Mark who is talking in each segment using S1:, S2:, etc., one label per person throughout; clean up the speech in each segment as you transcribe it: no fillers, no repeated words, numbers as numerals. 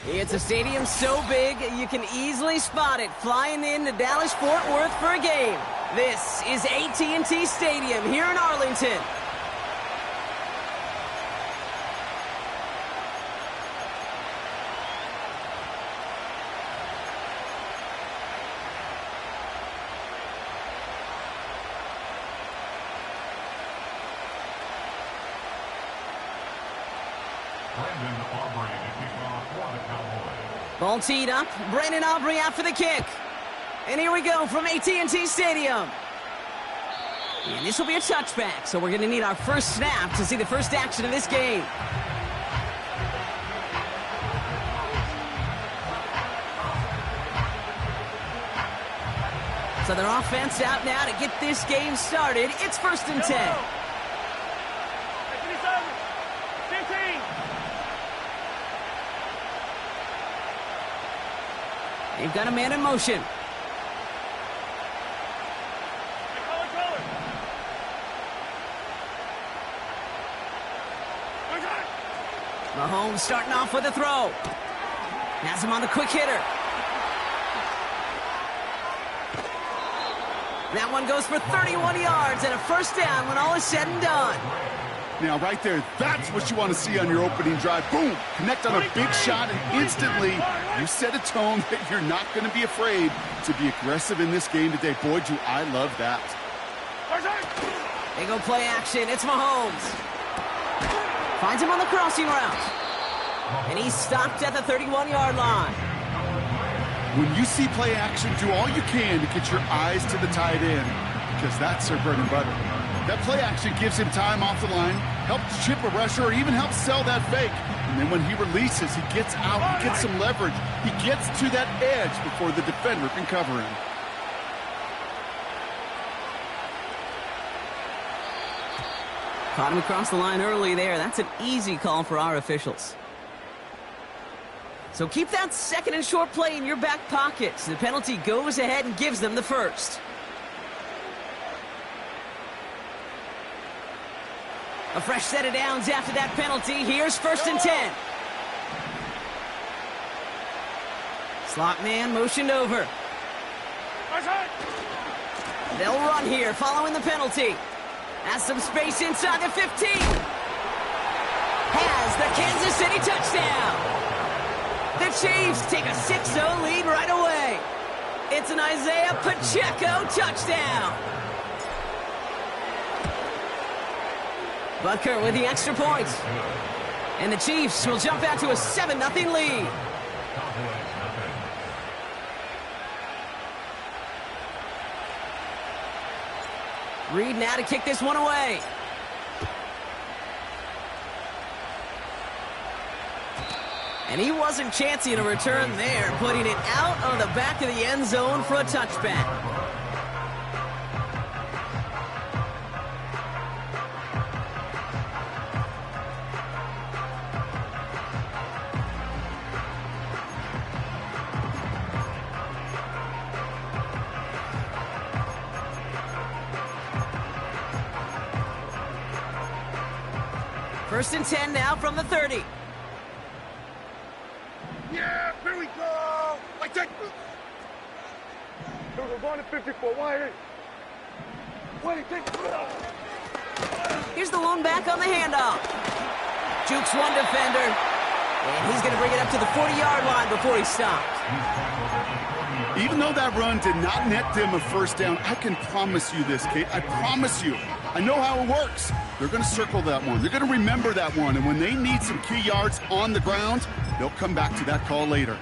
S1: It's a stadium so big you can easily spot it flying into Dallas-Fort Worth for a game. This is AT&T Stadium here in Arlington. Ball teed up. Brandon Aubrey out for the kick. And here we go from AT&T Stadium. And this will be a touchback, so we're going to need our first snap to see the first action of this game. So their offense out now to get this game started. It's 1st and 10. They've got a man in motion. Mahomes starting off with a throw. Has him on the quick hitter. That one goes for 31 yards and a first down when all is said and done.
S2: Now, right there, that's what you want to see on your opening drive. Boom! Connect on a big shot, and instantly you set a tone that you're not going to be afraid to be aggressive in this game today. Boy, do I love that.
S1: They go play action. It's Mahomes. Finds him on the crossing route. And he's stopped at the 31-yard line.
S2: When you see play action, do all you can to get your eyes to the tight end, because that's their bread and butter. That play action gives him time off the line, helps chip a rusher, or even helps sell that fake. And then when he releases, he gets out, he gets some leverage. He gets to that edge before the defender can cover him.
S1: Caught him across the line early there. That's an easy call for our officials. So keep that second and short play in your back pocket. The penalty goes ahead and gives them the first. A fresh set of downs after that penalty. Here's 1st and 10. Slot man motioned over. They'll run here following the penalty. Has some space inside the 15. Has the Kansas City touchdown. The Chiefs take a 6-0 lead right away. It's an Isaiah Pacheco touchdown. Butker with the extra point. And the Chiefs will jump out to a 7-0 lead. Reed now to kick this one away. And he wasn't chancing a return there, putting it out of the back of the end zone for a touchback. First and 10 now from the 30.
S3: Yeah, here we go. Like that. We're going to 54. Why?
S1: Here's the lone back on the handoff. Jukes one defender. And he's going to bring it up to the 40-yard line before he stopped.
S2: Even though that run did not net them a first down, I can promise you this, Kate. I promise you. I know how it works. They're going to circle that one. They're going to remember that one. And when they need some key yards on the ground, they'll come back to that call later.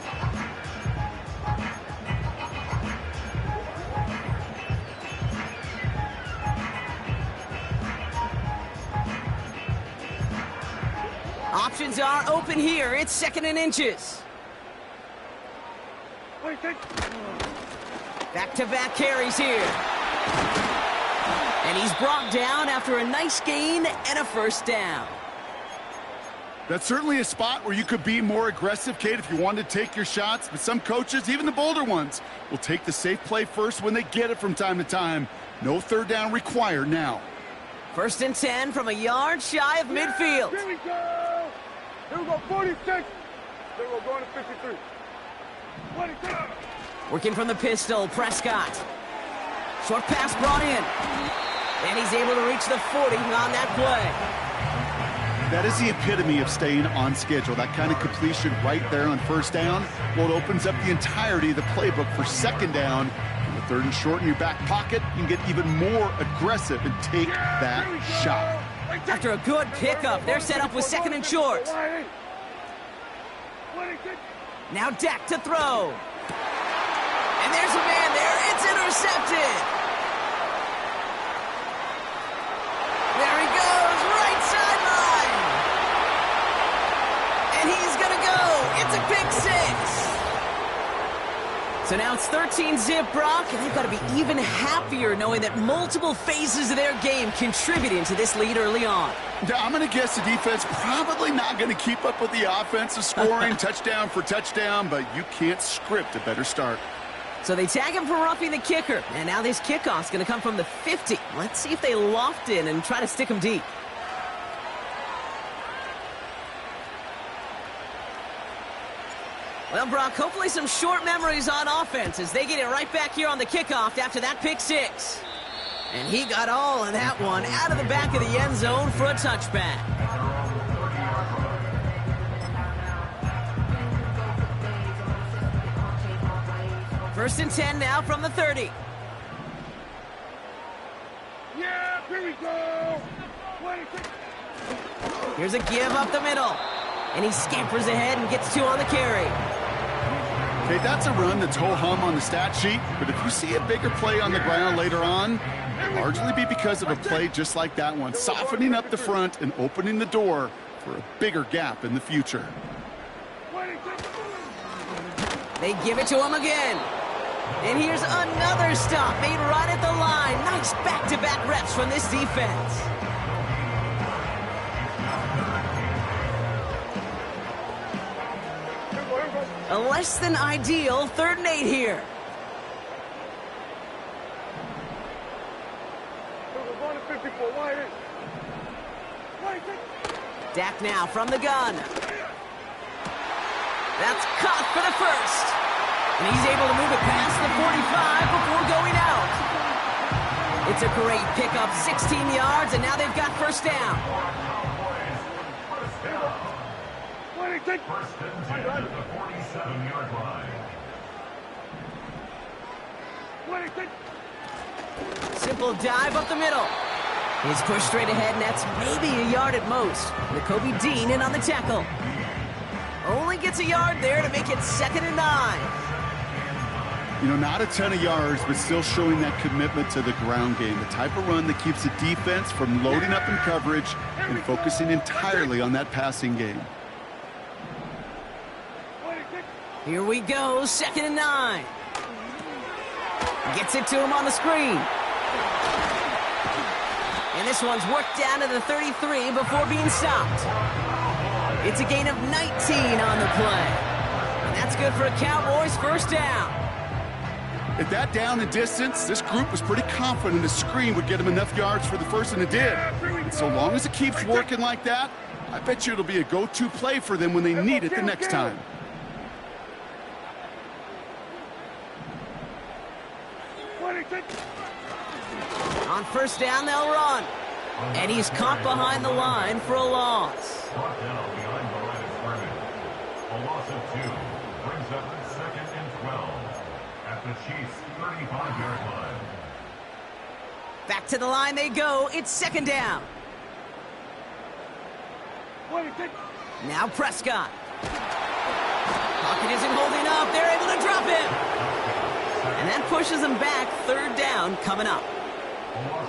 S1: Options are open here. It's 2nd and inches. Back-to-back carries here. And he's brought down after a nice gain and a first down.
S2: That's certainly a spot where you could be more aggressive, Kate, if you wanted to take your shots. But some coaches, even the bolder ones, will take the safe play first when they get it from time to time. No third down required now.
S1: 1st and 10 from a yard shy of midfield.
S3: Here we go. Here we go, 46. We're going to 53. 26.
S1: Working from the pistol, Prescott. Short pass brought in. And he's able to reach the 40 on that play.
S2: That is the epitome of staying on schedule. That kind of completion right there on first down. Well, it opens up the entirety of the playbook for second down. The third and short in your back pocket, you can get even more aggressive and take that shot.
S1: After a good pickup, they're set up with second and short. Now Dak to throw. And there's a man there. It's intercepted. There he goes, right sideline. And he's going to go. It's a pick six. So now it's 13-zip, Brock, and they've got to be even happier knowing that multiple phases of their game contributing to this lead early on.
S2: I'm going to guess the defense probably not going to keep up with the offensive scoring touchdown for touchdown, but you can't script a better start.
S1: So they tag him for roughing the kicker, and now this kickoff's going to come from the 50. Let's see if they loft in and try to stick him deep. Well, Brock, hopefully some short memories on offense as they get it right back here on the kickoff after that pick six. And he got all of that one out of the back of the end zone for a touchback. First and 10 now from the 30.
S3: Yeah, here we go. 26.
S1: Here's a give up the middle. And he scampers ahead and gets two on the carry.
S2: Okay, that's a run that's ho-hum on the stat sheet, but if you see a bigger play on the ground later on, it'll largely be because of a play just like that one, softening up the front and opening the door for a bigger gap in the future.
S1: They give it to him again. And here's another stop made right at the line. Nice back-to-back reps from this defense. A less than ideal 3rd and 8 here.
S3: We're going to 54. Wide.
S1: Dak now from the gun. That's caught for the first. And he's able to move it past the 45 before going out. It's a great pickup, 16 yards, and now they've got first down.
S4: First and 10 at the 47-yard line.
S1: Simple dive up the middle. He's pushed straight ahead, and that's maybe a yard at most. Nakobe Dean in on the tackle. Only gets a yard there to make it 2nd and 9.
S2: You know, not a ton of yards, but still showing that commitment to the ground game. The type of run that keeps the defense from loading up in coverage and focusing entirely on that passing game.
S1: Here we go, 2nd and 9. Gets it to him on the screen. And this one's worked down to the 33 before being stopped. It's a gain of 19 on the play. And that's good for a Cowboys first down.
S2: At that down and distance, this group was pretty confident a screen would get them enough yards for the first, and it did. And so long as it keeps working like that, I bet you it'll be a go-to play for them when they need it the next time.
S1: On first down, they'll run. And he's caught behind the line for a loss.
S4: Brought down behind the line of scrimmage. A loss of 2 brings up 2nd and 12 at the Chiefs' 35-yard line.
S1: Back to the line they go. It's 2nd down. Now Prescott. Pocket isn't holding up. They're able to drop him. And that pushes them back. 3rd down coming up.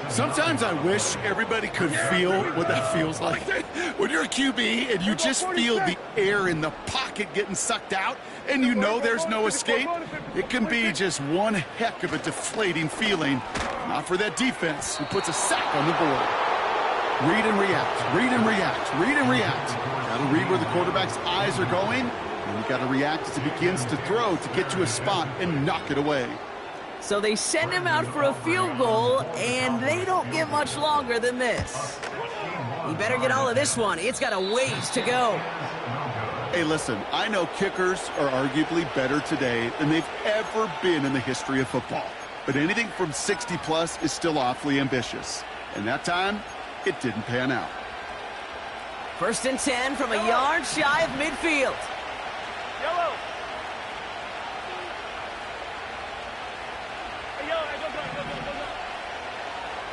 S2: Sometimes I wish everybody could feel what that feels like. When you're a QB and you just feel the air in the pocket getting sucked out and you know there's no escape, it can be just one heck of a deflating feeling. Not for that defense who puts a sack on the board. Read and react, read and react, read and react. Got to read where the quarterback's eyes are going, and you got to react as he begins to throw to get to a spot and knock it away.
S1: So they send him out for a field goal, and they don't get much longer than this. He better get all of this one. It's got a ways to go.
S2: Hey, listen, I know kickers are arguably better today than they've ever been in the history of football. But anything from 60-plus is still awfully ambitious. And that time, it didn't pan out.
S1: 1st and 10 from a yard shy of midfield.
S3: Yellow. Hey, yellow, hey,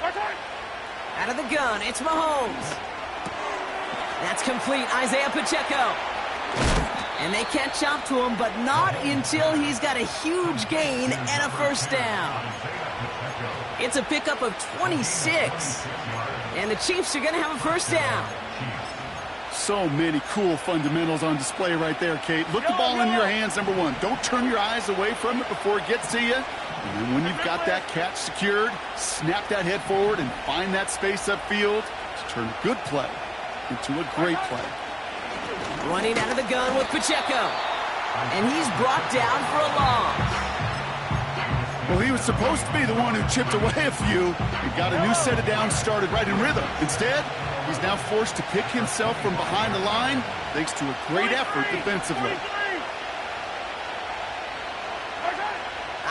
S3: go.
S1: Out of the gun, it's Mahomes. That's complete, Isaiah Pacheco. And they catch up to him, but not until he's got a huge gain and a 1st down. It's a pickup of 26. And the Chiefs are going to have a 1st down.
S2: So many cool fundamentals on display right there, Kate. Look the ball in your hands, number one. Don't turn your eyes away from it before it gets to you. And then when you've got that catch secured, snap that head forward and find that space upfield to turn a good play into a great play.
S1: Running out of the gun with Pacheco. And he's brought down for a loss.
S2: Well, he was supposed to be the one who chipped away a few and got a new set of downs started right in rhythm. Instead, he's now forced to pick himself from behind the line thanks to a great effort defensively.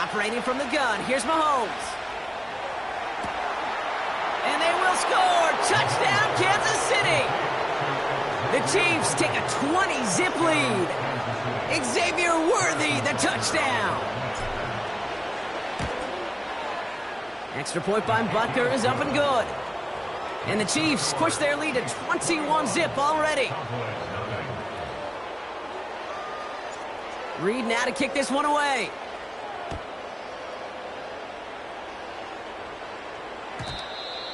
S1: Operating from the gun, here's Mahomes. And they will score! Touchdown, Kansas City! The Chiefs take a 20-zip lead. Xavier Worthy, the touchdown. Extra point by Butker is up and good. And the Chiefs push their lead to 21-zip already. Reed now to kick this one away.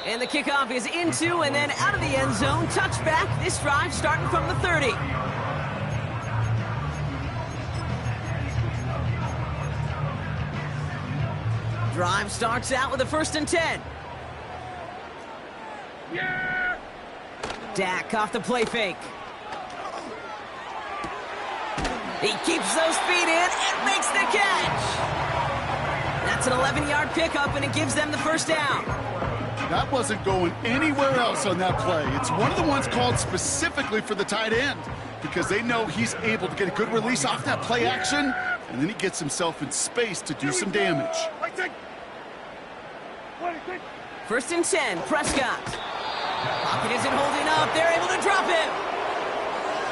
S1: And the kickoff is into and then out of the end zone. Touchback. This drive starting from the 30. Drive starts out with a 1st and 10.
S3: Yeah!
S1: Dak off the play fake. He keeps those feet in and makes the catch. That's an 11-yard pickup, and it gives them the 1st down.
S2: That wasn't going anywhere else on that play. It's one of the ones called specifically for the tight end because they know he's able to get a good release off that play action, and then he gets himself in space to do some damage.
S1: 1st and 10, Prescott. Pocket isn't holding up. They're able to drop him.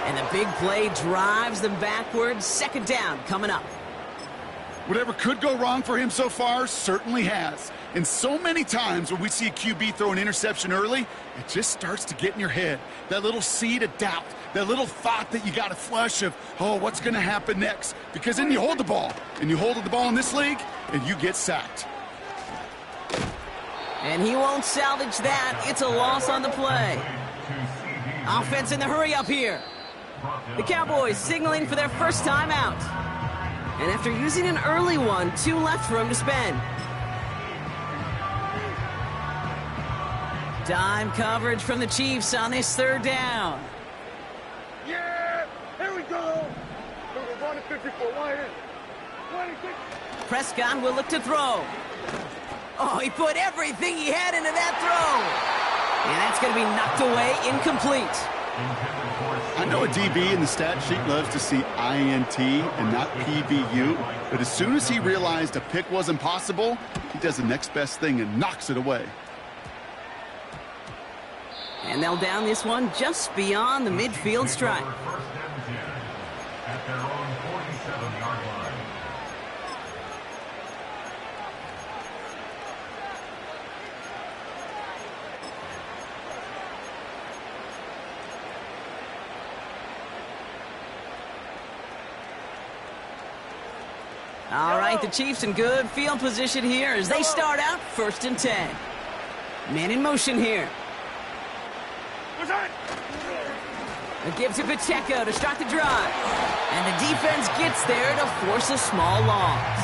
S1: And the big play drives them backwards. 2nd down coming up.
S2: Whatever could go wrong for him so far certainly has. And so many times when we see a QB throw an interception early, it just starts to get in your head. That little seed of doubt, that little thought that you got to flush of, oh, what's going to happen next? Because then you hold the ball, and you hold the ball in this league, and you get sacked.
S1: And he won't salvage that. It's a loss on the play. Offense in the hurry up here. The Cowboys signaling for their 1st time out. And after using an early one, 2 left for him to spend. Dime coverage from the Chiefs on this 3rd down.
S3: Yeah! Here we go! We're running 54. Wide in. 26.
S1: Prescott will look to throw. Oh, he put everything he had into that throw. And that's going to be knocked away, incomplete.
S2: I know a DB in the stat sheet loves to see INT and not PBU, but as soon as he realized a pick wasn't possible, he does the next best thing and knocks it away.
S1: And they'll down this one just beyond the midfield stripe.
S4: At their own 47-yard line.
S1: All right, the Chiefs in good field position here as they start out 1st and 10. Man in motion here. It gives it Pacheco to start the drive. And the defense gets there to force a small loss.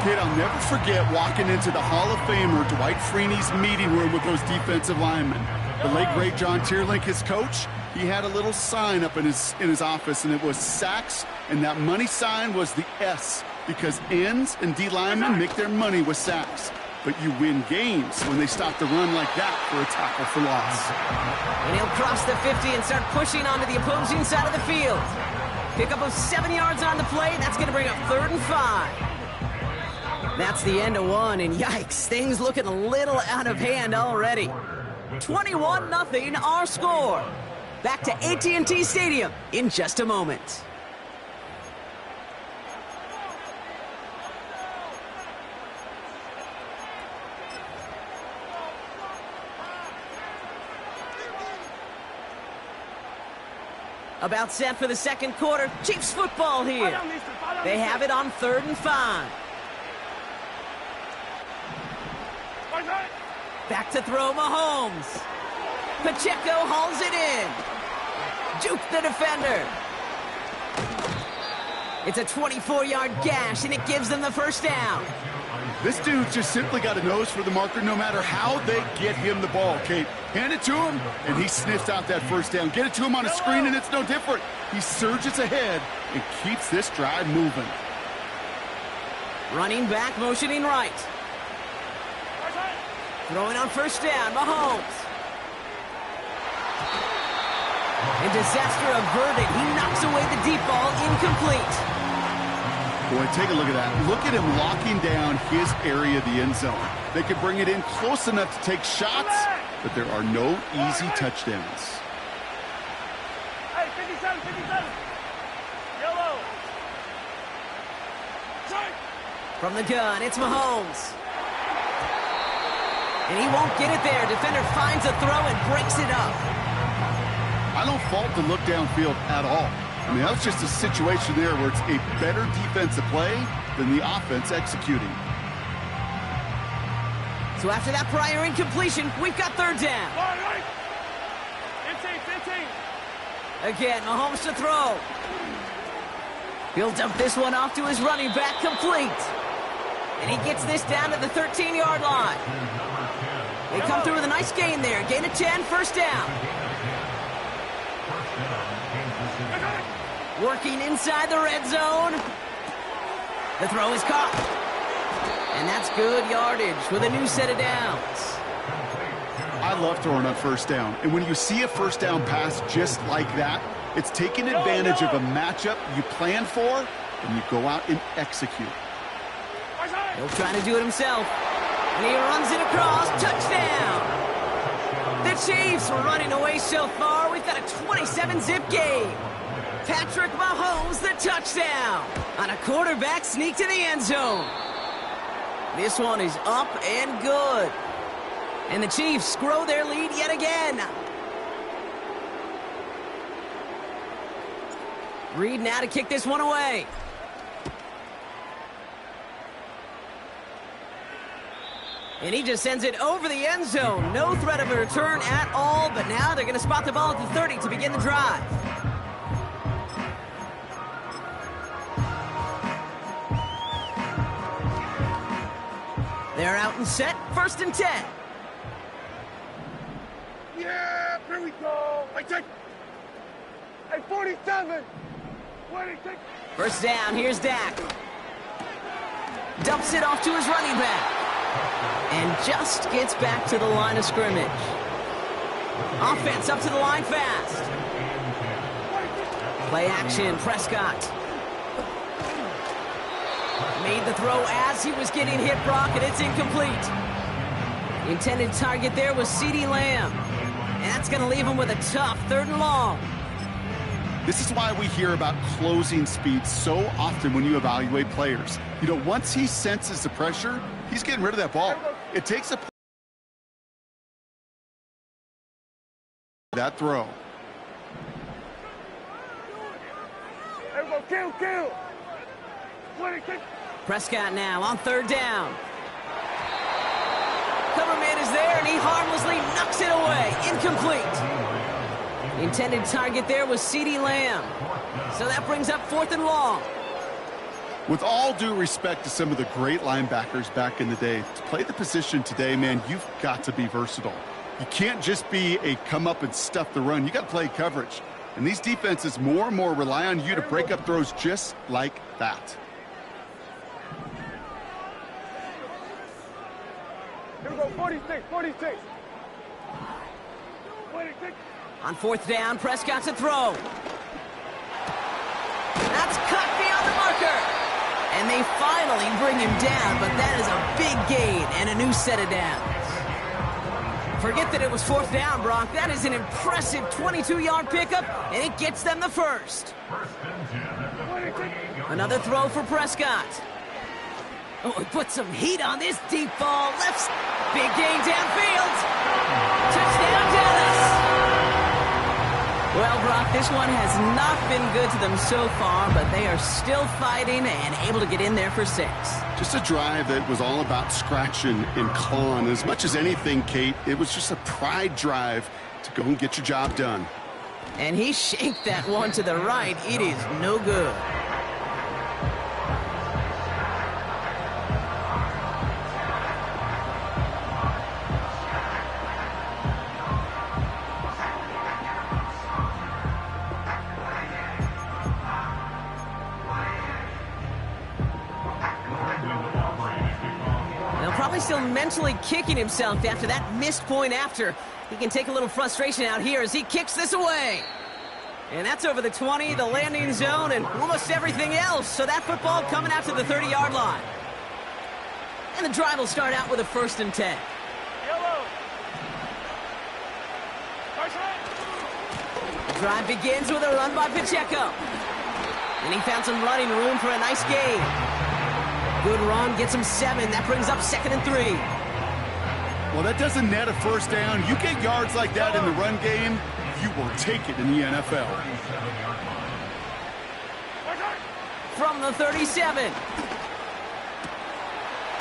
S2: Kid, I'll never forget walking into the Hall of Famer Dwight Freeney's meeting room with those defensive linemen. The late, great John Tierlink, his coach, he had a little sign up in his office, and it was sacks, and that money sign was the S, because ends and D linemen make their money with sacks. but you win games when they stop the run like that for a tackle for loss.
S1: And he'll cross the 50 and start pushing onto the opposing side of the field. Pickup of 7 yards on the play. That's going to bring up 3rd and 5. That's the end of one, and yikes, things looking a little out of hand already. 21-0 our score. Back to AT&T Stadium in just a moment. About set for the second quarter. Chiefs football here. They have it on 3rd and 5. Back to throw Mahomes. Pacheco hauls it in. Juke the defender. It's a 24-yard gash, and it gives them the first down.
S2: This dude's just simply got a nose for the marker no matter how they get him the ball, Kate. Hand it to him, and he sniffs out that first down. Get it to him on a screen, and it's no different. He surges ahead and keeps this drive moving.
S1: Running back, motioning right. Throwing on first down, Mahomes. And disaster averted. He knocks away the deep ball, incomplete.
S2: Boy, take a look at that. Look at him locking down his area of the end zone. They could bring it in close enough to take shots, but there are no easy touchdowns.
S3: Hey, 57, 57. Yellow.
S1: From the gun, it's Mahomes. And he won't get it there. Defender finds a throw and breaks it up.
S2: I don't fault the look downfield at all. I mean, that was just a situation there where it's a better defensive play than the offense executing.
S1: So after that prior incompletion, we've got 3rd down.
S3: 15, 15.
S1: Again, Mahomes to throw. He'll dump this one off to his running back, complete. And he gets this down to the 13-yard line. They come through with a nice gain there. Gain of 10, first down. Working inside the red zone. The throw is caught. And that's good yardage with a new set of downs.
S2: I love throwing on first down. And when you see a first down pass just like that, it's taking advantage of a matchup you plan for, and you go out and execute.
S1: He'll try to do it himself. And he runs it across. Touchdown! The Chiefs were running away so far. We've got a 27-zip game. Patrick Mahomes, the touchdown. On a quarterback sneak to the end zone. This one is up and good. And the Chiefs grow their lead yet again. Reed now to kick this one away. And he just sends it over the end zone. No threat of a return at all, but now they're going to spot the ball at the 30 to begin the drive. They're out and set, 1st and 10.
S3: Yeah, here we go. I take. Hey, 47. 26.
S1: First down, here's Dak. Dumps it off to his running back. And just gets back to the line of scrimmage. Offense up to the line fast. Play action, Prescott. Made the throw as he was getting hit, Brock, and it's incomplete. The intended target there was CeeDee Lamb. And that's going to leave him with a tough 3rd and long.
S2: This is why we hear about closing speed so often when you evaluate players. You know, once he senses the pressure, he's getting rid of that ball. It takes a that throw.
S3: There we go, kill. 26.
S1: Prescott now on 3rd down. Cover man is there, and he harmlessly knocks it away. Incomplete. The intended target there was CeeDee Lamb. So that brings up 4th and long.
S2: With all due respect to some of the great linebackers back in the day, to play the position today, man, you've got to be versatile. You can't just be a come up and stuff the run. You got to play coverage. And these defenses more and more rely on you to break up throws just like that.
S3: Here we go, 46, 46. 26.
S1: On fourth down, Prescott's a throw. That's cut beyond the marker. And they finally bring him down, but that is a big gain and a new set of downs. Forget that it was fourth down, Brock. That is an impressive 22-yard pickup, and it gets them the first. Another throw for Prescott. Oh, he put some heat on this deep ball. Left. Big gain downfield. Touchdown, Dallas. Well, Brock, this one has not been good to them so far, but they are still fighting and able to get in there for 6.
S2: Just a drive that was all about scratching and clawing. As much as anything, Kate, it was just a pride drive to go and get your job done.
S1: And he shanked that one to the right. It is no good. Still mentally kicking himself after that missed point after. He can take a little frustration out here as he kicks this away. And that's over the 20, the landing zone, and almost everything else. So that football coming out to the 30-yard line. And the drive will start out with a 1st and 10. The drive begins with a run by Pacheco. And he found some running room for a nice gain. Good run, gets him 7. That brings up 2nd and 3.
S2: Well, that doesn't net a first down. You get yards like that in the run game, you will take it in the NFL.
S1: From the 37.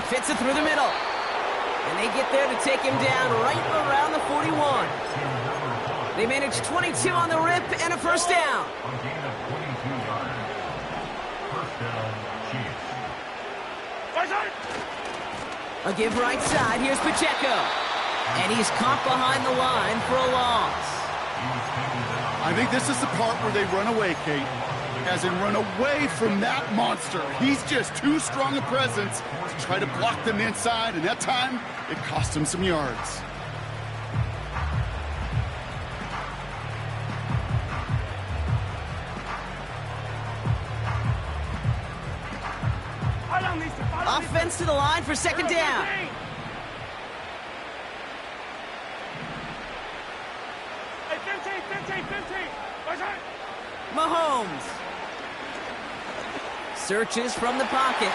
S1: Fits it through the middle. And they get there to take him down right around the 41. They manage 22 on the rip and a first down. A give right side. Here's Pacheco. And he's caught behind the line for a loss.
S2: I think this is the part where they run away, Kate. As in run away from that monster. He's just too strong a presence to try to block them inside. And that time, it cost him some yards.
S1: Offense to the line for 2nd down. Mahomes. Searches from the pocket.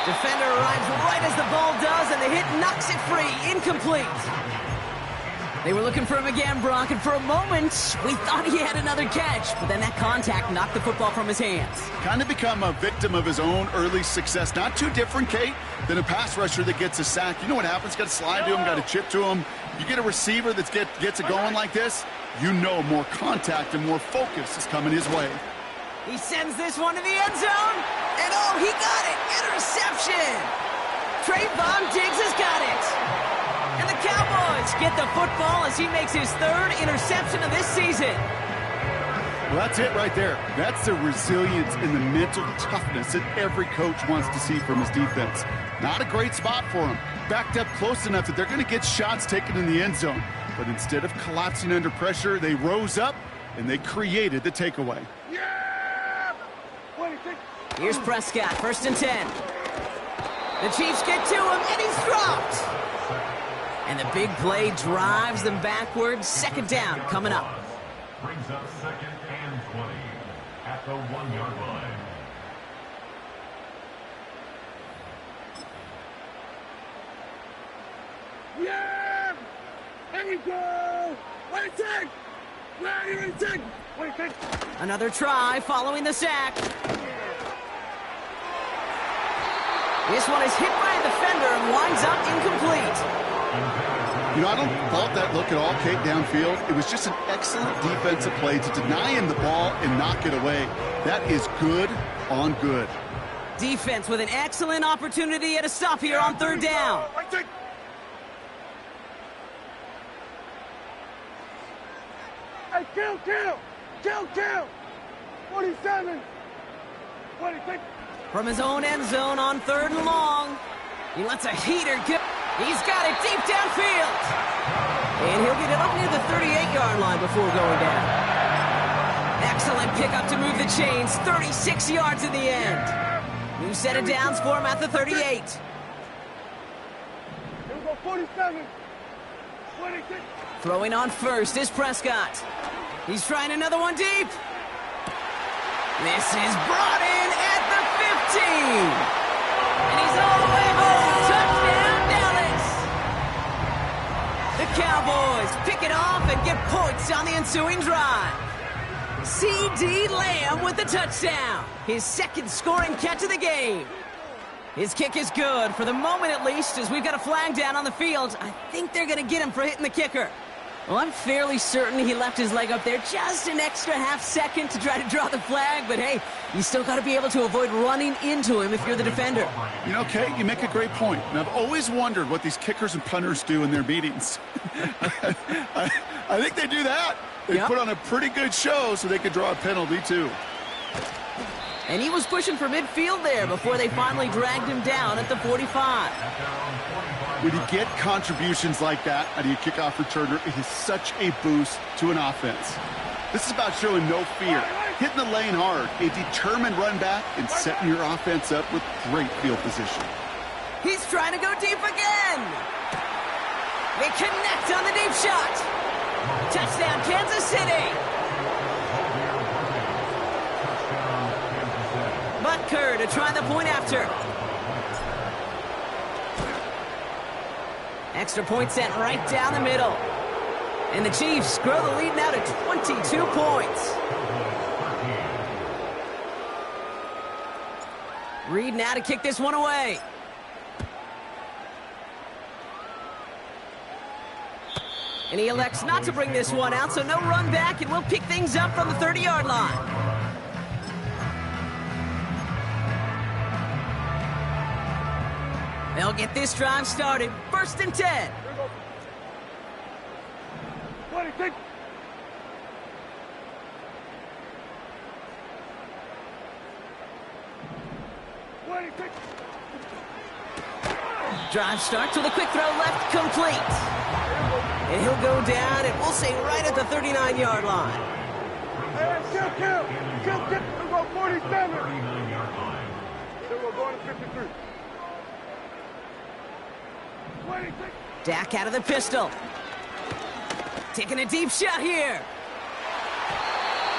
S1: Defender arrives right as the ball does, and the hit knocks it free. Incomplete. They were looking for him again, Brock, and for a moment, we thought he had another catch, but then that contact knocked the football from his hands.
S2: Kind of become a victim of his own early success. Not too different, Kate, than a pass rusher that gets a sack. You know what happens? Got to slide to him, got to chip to him. You get a receiver that gets it going like this, you know more contact and more focus is coming his way.
S1: He sends this one to the end zone, and oh, he got it! Interception! Trayvon Diggs has got it! And the Cowboys get the football as he makes his 3rd interception of this season.
S2: Well, that's it right there. That's the resilience and the mental toughness that every coach wants to see from his defense. Not a great spot for him. Backed up close enough that they're going to get shots taken in the end zone. But instead of collapsing under pressure, they rose up and they created the takeaway.
S3: Yeah!
S1: Here's Prescott, 1st and 10. The Chiefs get to him, and he's dropped. And the big play drives them backwards. 2nd down coming up.
S4: Brings up 2nd and 20 at the 1-yard line.
S3: Yeah! There you go! Ready, take!
S1: Another try following the sack. This one is hit by a defender and winds up incomplete.
S2: You know, I don't fault that look at all, Kate, downfield. It was just an excellent defensive play to deny him the ball and knock it away. That is good on good.
S1: Defense with an excellent opportunity at a stop here on 3rd down.
S3: Hey, kill! 47! 26!
S1: From his own end zone on 3rd and long. He lets a heater get. He's got it deep downfield. And he'll get it up near the 38-yard line before going down. Excellent pickup to move the chains. 36 yards in the end. New set of downs for him at the 38.
S3: Here we go, 47. 26.
S1: Throwing on first is Prescott. He's trying another one deep. This is brought in at the 15. And he's all the way home. Touchdown, Dallas. The Cowboys pick it off and get points on the ensuing drive. C.D. Lamb with the touchdown. His second scoring catch of the game. His kick is good, for the moment at least, as we've got a flag down on the field. I think they're going to get him for hitting the kicker. Well, I'm fairly certain he left his leg up there just an extra half second to try to draw the flag, but hey, you still got to be able to avoid running into him if you're the defender.
S2: You know, Kate, you make a great point, and I've always wondered what these kickers and punters do in their meetings. I think they do that. They put on a pretty good show so they could draw a penalty, too.
S1: And he was pushing for midfield there before they finally dragged him down at the 45.
S2: When you get contributions like that out of your kickoff returner, it is such a boost to an offense. This is about showing no fear, hitting the lane hard, a determined run back, and setting your offense up with great field position.
S1: He's trying to go deep again. They connect on the deep shot. Touchdown, Kansas City. Butker to try the point after. Extra point sent right down the middle. And the Chiefs grow the lead now to 22 points. Reed now to kick this one away. And he elects not to bring this one out, so no run back, and we'll pick things up from the 30-yard line. They'll get this drive started. 1st and 10.
S3: 26.
S1: Drive starts with a quick throw left, complete. And he'll go down, and we'll say right at the 39-yard line.
S3: Hey, kill. We're going 47. Then we're going to 53. 26.
S1: Dak out of the pistol. Taking a deep shot here.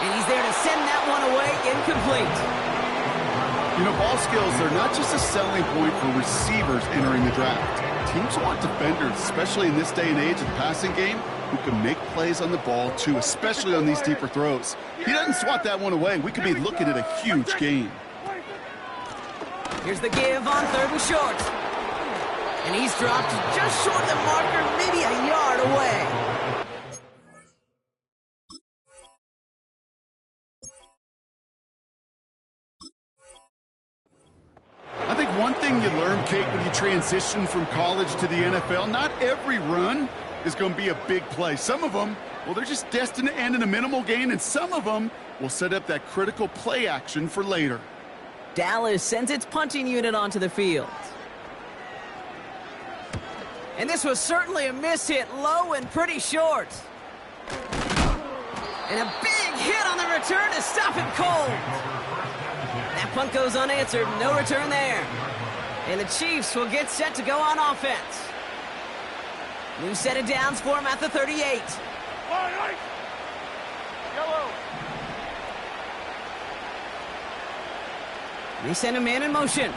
S1: And he's there to send that one away, incomplete.
S2: You know, ball skills, they're not just a selling point for receivers entering the draft. Teams want defenders, especially in this day and age of the passing game, who can make plays on the ball, too, especially on these deeper throws. He doesn't swat that one away. We could be looking at a huge game.
S1: Here's the give on 3rd and short. And he's dropped just short of the marker, maybe a yard away.
S2: I think one thing you learn, Kate, when you transition from college to the NFL, not every run is going to be a big play. Some of them, well, they're just destined to end in a minimal gain, and some of them will set up that critical play action for later.
S1: Dallas sends its punting unit onto the field. And this was certainly a miss hit, low and pretty short. And a big hit on the return to stop him cold. That punt goes unanswered, no return there. And the Chiefs will get set to go on offense. New set of downs for him at the 38.
S3: Yellow.
S1: They send a man in motion.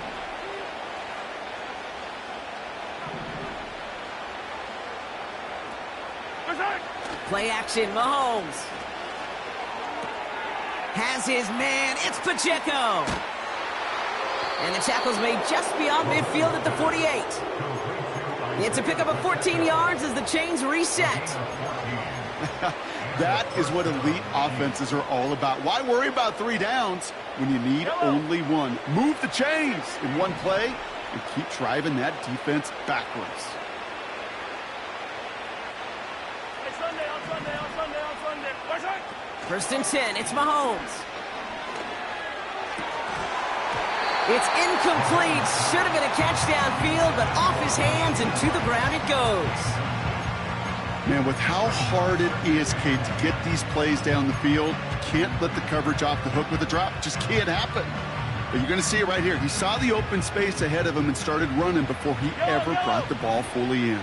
S1: Play action, Mahomes. Has his man, it's Pacheco. And the tackle's made just beyond midfield at the 48. It's a pickup of 14 yards as the chains reset.
S2: That is what elite offenses are all about. Why worry about 3 downs when you need only one? Move the chains in one play and keep driving that defense backwards.
S1: First and 10, it's Mahomes. It's incomplete. Should have been a catch downfield, but off his hands and to the ground it goes.
S2: Man, with how hard it is, Kate, to get these plays down the field, you can't let the coverage off the hook with a drop. It just can't happen. But you're going to see it right here. He saw the open space ahead of him and started running before he ever brought the ball fully in.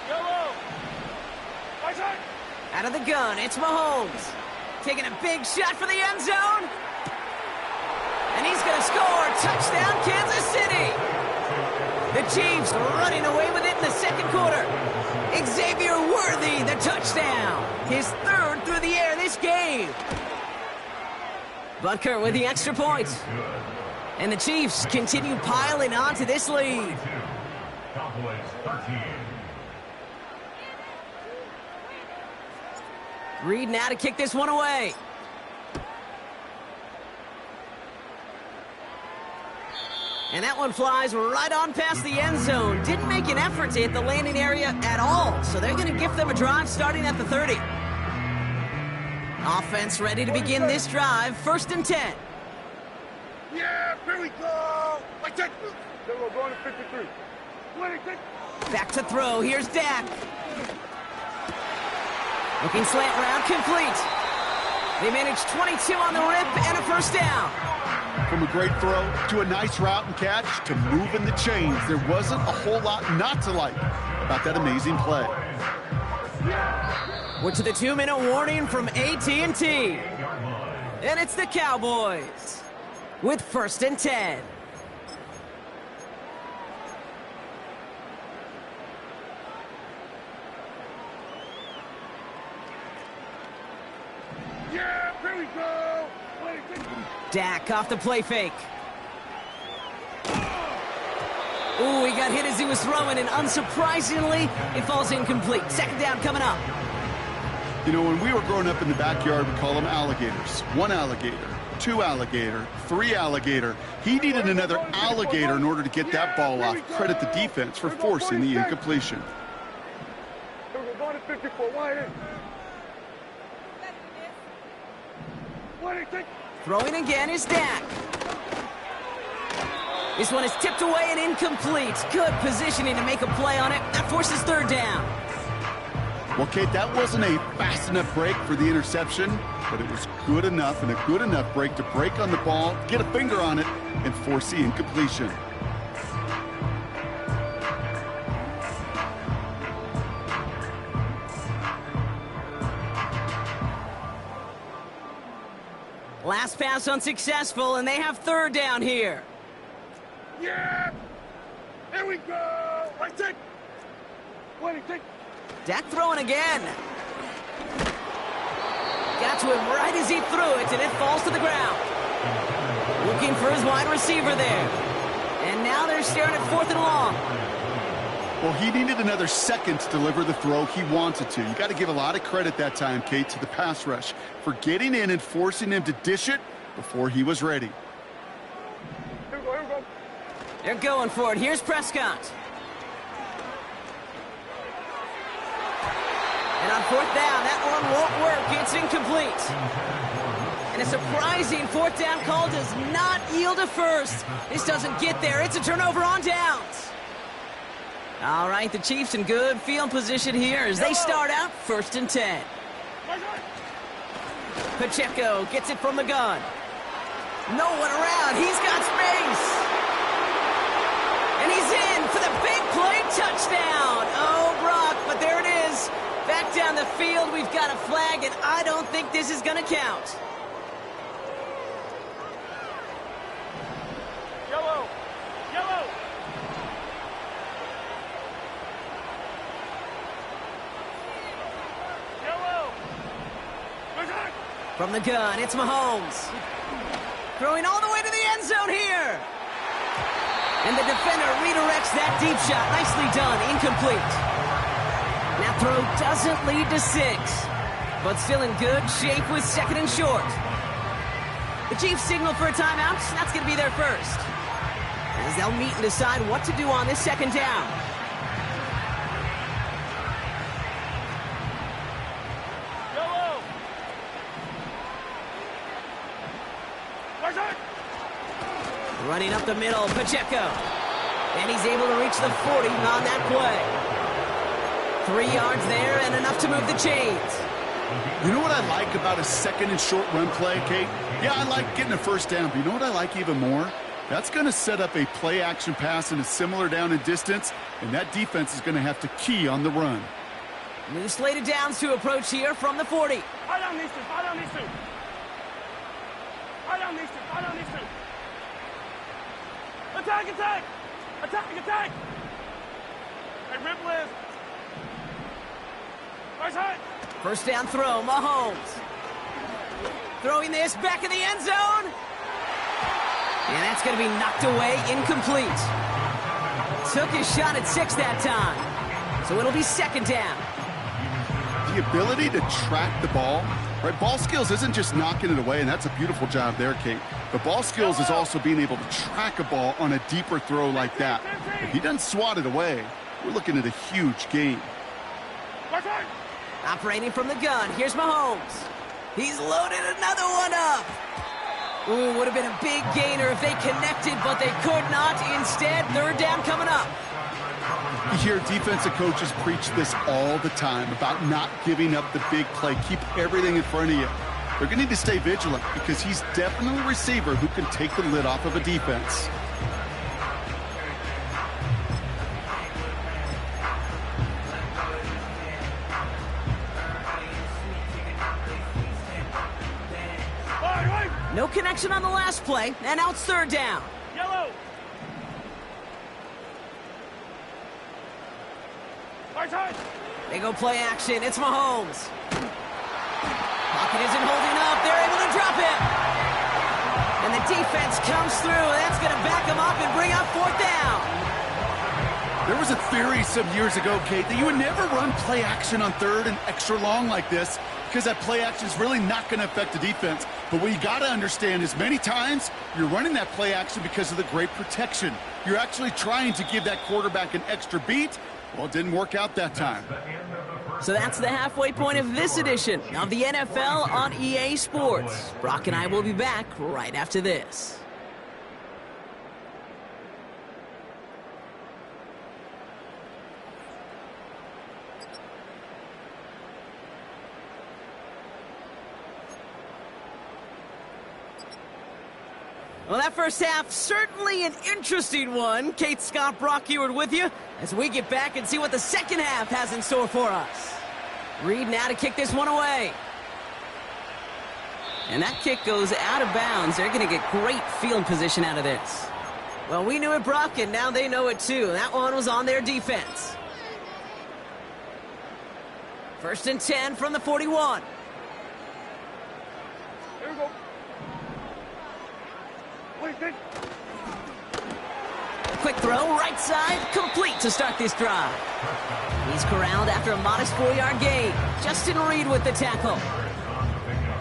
S3: Yellow. Right side.
S1: Out of the gun, it's Mahomes. Taking a big shot for the end zone. And he's going to score. Touchdown, Kansas City. The Chiefs running away with it in the second quarter. Xavier Worthy, the touchdown. His third through the air this game. Butker with the extra point. And the Chiefs continue piling onto this lead.
S4: Cowboys 13.
S1: Reed now to kick this one away. And that one flies right on past the end zone. Didn't make an effort to hit the landing area at all. So they're going to give them a drive starting at the 30. Offense ready to begin this drive. 1st and 10.
S3: Yeah, here we go. Right side. Yellow going to 53. 26.
S1: Back to throw. Here's Dak. Looking slant route, complete. They managed 22 on the rip and a first down.
S2: From a great throw to a nice route and catch to moving the chains, there wasn't a whole lot not to like about that amazing play.
S1: We're to the 2-minute warning from AT&T. And it's the Cowboys with 1st and 10.
S3: Yeah, here we go. 26.
S1: Dak off the play fake. Ooh, he got hit as he was throwing, and unsurprisingly, it falls incomplete. 2nd down coming up.
S2: You know, when we were growing up in the backyard, we call them alligators. 1 alligator, 2 alligator, 3 alligator. He needed another alligator in order to get that ball off. Credit the defense for forcing the incompletion.
S3: We're going to 54. Wide in. 26.
S1: Throwing again is Dak. This one is tipped away and incomplete. Good positioning to make a play on it. That forces 3rd down.
S2: Well, Kate, that wasn't a fast enough break for the interception, but it was good enough and a good enough break to break on the ball, get a finger on it, and force the incompletion.
S1: Last pass unsuccessful, and they have 3rd down here.
S3: Yeah! Here we go! Right side! 26.
S1: Dak throwing again. Got to him right as he threw it, and it falls to the ground. Looking for his wide receiver there. And now they're staring at 4th and long.
S2: Well, he needed another second to deliver the throw he wanted to. You got to give a lot of credit that time, Kate, to the pass rush for getting in and forcing him to dish it before he was ready.
S3: Here we go.
S1: They're going for it. Here's Prescott. And on 4th down, that one won't work. It's incomplete. And a surprising 4th down call does not yield a first. This doesn't get there. It's a turnover on downs. All right, the Chiefs in good field position here as they start out 1st and 10. Pacheco gets it from the gun. No one around. He's got space. And he's in for the big play touchdown. Oh, Brock, but there it is. Back down the field, we've got a flag, and I don't think this is going to count.
S3: Yellow!
S1: From the gun, it's Mahomes. Throwing all the way to the end zone here. And the defender redirects that deep shot. Nicely done. Incomplete. That throw doesn't lead to 6. But still in good shape with 2nd and short. The Chiefs signal for a timeout. That's going to be their first. As they'll meet and decide what to do on this 2nd down. Running up the middle, Pacheco. And he's able to reach the 40 on that play. 3 yards there and enough to move the chains.
S2: You know what I like about a second and short run play, Kate? Yeah, I like getting a first down, but you know what I like even more? That's going to set up a play-action pass in a similar down and distance, and that defense is going to have to key on the run.
S1: New slated downs to approach here from the 40.
S3: Fire down these two. Fire down these two. Fire down these two. Fire down these two. Attack, attack! Attack, attack! Hey, rip Liz. Nice hit.
S1: First down throw, Mahomes. Throwing this back in the end zone. And that's going to be knocked away, incomplete. Took his shot at 6 that time. So it'll be second down.
S2: The ability to track the ball, right? Ball skills isn't just knocking it away, and that's a beautiful job there, Kate. The ball skills is also being able to track a ball on a deeper throw like that. If he doesn't swat it away, we're looking at a huge gain.
S1: Operating from the gun, here's Mahomes. He's loaded another one up. Ooh, would have been a big gainer if they connected, but they could not. Instead, third down coming up.
S2: You hear defensive coaches preach this all the time about not giving up the big play. Keep everything in front of you. They're going to need to stay vigilant because he's definitely a receiver who can take the lid off of a defense.
S1: No connection on the last play, and now it's third down.
S3: Yellow.
S1: They go play action. It's Mahomes. Pocket isn't holding up. They're able to drop it. And the defense comes through. That's going to back them up and bring up fourth down.
S2: There was a theory some years ago, Kate, that you would never run play action on third and extra long like this because that play action is really not going to affect the defense. But what you got to understand is many times you're running that play action because of the great protection. You're actually trying to give that quarterback an extra beat. Well, it didn't work out that time.
S1: So that's the halfway point of this edition of the NFL on EA Sports. Brock and I will be back right after this. Well, that first half, certainly an interesting one. Kate, Scott, Brock Ewart with you as we get back and see what the second half has in store for us. Reed now to kick this one away. And that kick goes out of bounds. They're going to get great field position out of this. Well, we knew it, Brock, and now they know it too. That one was on their defense. First and 10 from the 41.
S3: Here we go.
S1: Quick throw, right side, complete to start this drive. He's corralled after a modest 4-yard gain. Justin Reed with the tackle.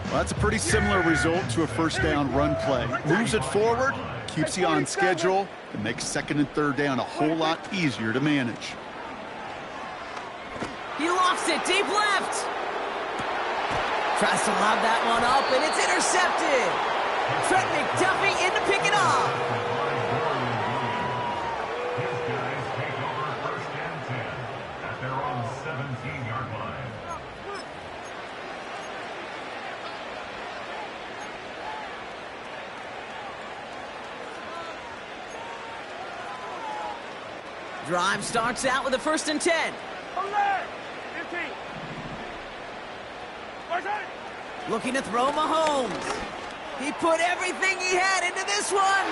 S2: Well, that's a pretty similar result to a first down run play. Moves it forward, keeps you on schedule, and makes second and third down a whole lot easier to manage.
S1: He lofts it deep left. Tries to lob that one up, and it's intercepted. Trent McDuffie in to pick it off.
S4: His guys take over first and 10 at their own 17-yard line.
S1: Drive starts out with a first and 10.
S3: 15.
S1: Looking to throw Mahomes. He put everything he had into this one.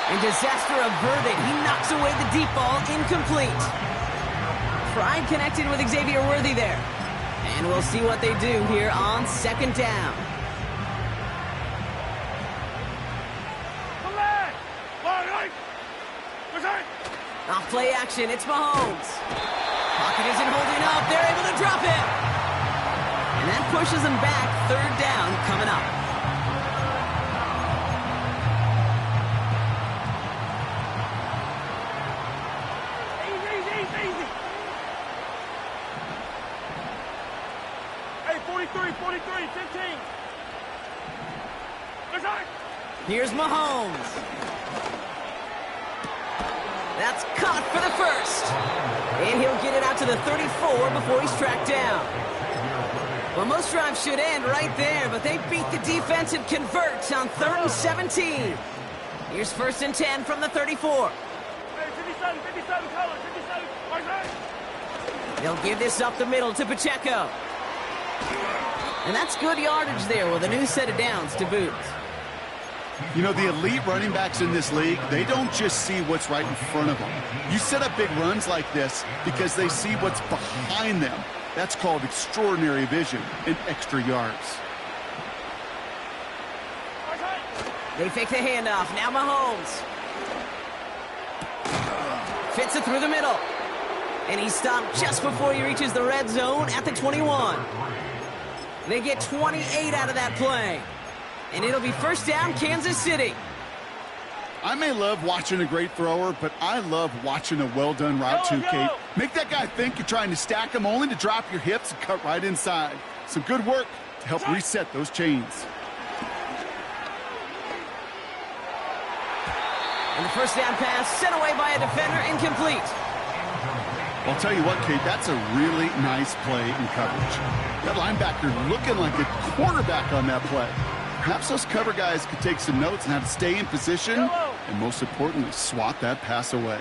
S1: And disaster averted. He knocks away the deep ball, incomplete. Pride connected with Xavier Worthy there. And we'll see what they do here on second down. Off play action, it's Mahomes. Pocket isn't holding up. They're able to drop it. And that pushes them back. Third down coming up.
S3: Easy. Hey, 43, 15.
S1: Here's Mahomes. That's caught for the first. And he'll get it out to the 34 before he's tracked down. Well, most drives should end right there, but they beat the defense and convert on 3rd and 17. Here's 1st and 10 from the 34.
S3: Hey, 57, color, 57, right.
S1: They'll give this up the middle to Pacheco. And that's good yardage there with a new set of downs to boot.
S2: You know, the elite running backs in this league, they don't just see what's right in front of them. You set up big runs like this because they see what's behind them. That's called extraordinary vision and extra yards.
S1: They fake the handoff. Now Mahomes. Fits it through the middle. And he's stopped just before he reaches the red zone at the 21. They get 28 out of that play. And it'll be 1st down, Kansas City.
S2: I may love watching a great thrower, but I love watching a well-done route too, Kate. Make that guy think you're trying to stack him only to drop your hips and cut right inside. Some good work to help reset those chains.
S1: And the 1st down pass sent away by a defender, incomplete.
S2: I'll tell you what, Kate, that's a really nice play in coverage. That linebacker looking like a quarterback on that play. Perhaps those cover guys could take some notes on how to stay in position and, most importantly, swat that pass away.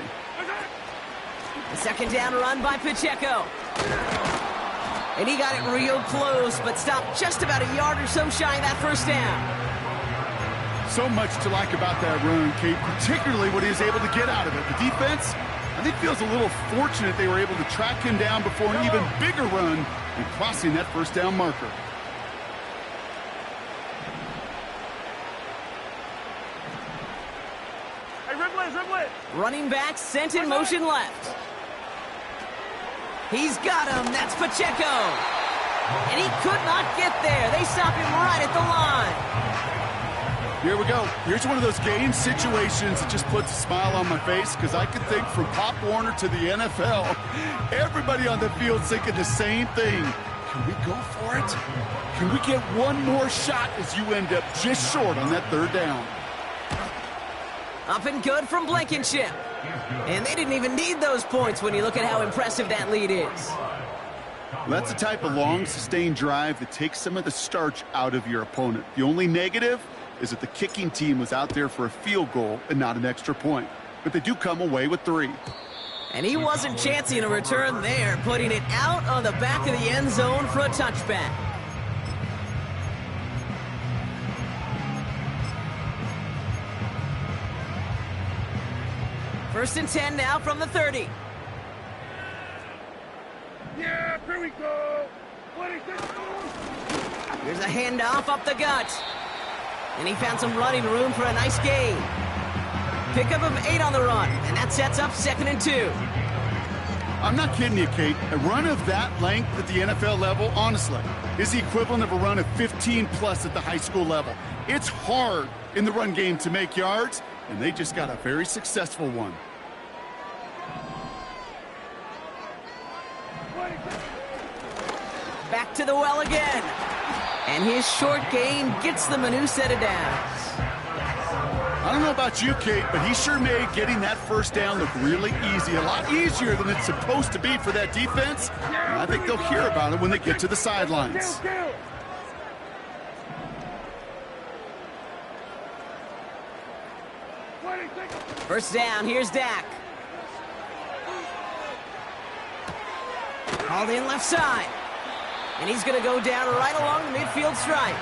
S1: The 2nd down run by Pacheco. And he got it real close, but stopped just about a yard or so shy of that 1st down.
S2: So much to like about that run, Kate, particularly what he was able to get out of it. The defense, I think, feels a little fortunate they were able to track him down before an even bigger run and crossing that 1st down marker.
S1: Running back sent in motion left. He's got him. That's Pacheco. And he could not get there. They stop him right at the line.
S2: Here we go. Here's one of those game situations that just puts a smile on my face because I can think from Pop Warner to the NFL, everybody on the field thinking the same thing. Can we go for it? Can we get one more shot as you end up just short on that 3rd down?
S1: Up and good from Blankenship. And they didn't even need those points when you look at how impressive that lead is.
S2: Well, that's the type of long, sustained drive that takes some of the starch out of your opponent. The only negative is that the kicking team was out there for a field goal and not an extra point. But they do come away with 3.
S1: And he wasn't chancing a return there, putting it out on the back of the end zone for a touchback. First and 10 now from the 30.
S3: Yeah, here we go.
S1: Here's a handoff up the gut. And he found some running room for a nice gain. Pickup of 8 on the run, and that sets up 2nd and 2.
S2: I'm not kidding you, Kate. A run of that length at the NFL level, honestly, is the equivalent of a run of 15-plus at the high school level. It's hard in the run game to make yards, and they just got a very successful one.
S1: Back to the well again. And his short gain gets them a new set of downs.
S2: I don't know about you, Kate, but he sure made getting that 1st down look really easy. A lot easier than it's supposed to be for that defense. And I think they'll hear about it when they get to the sidelines.
S1: First down, here's Dak. Hauled in left side. And he's going to go down right along the midfield stripe.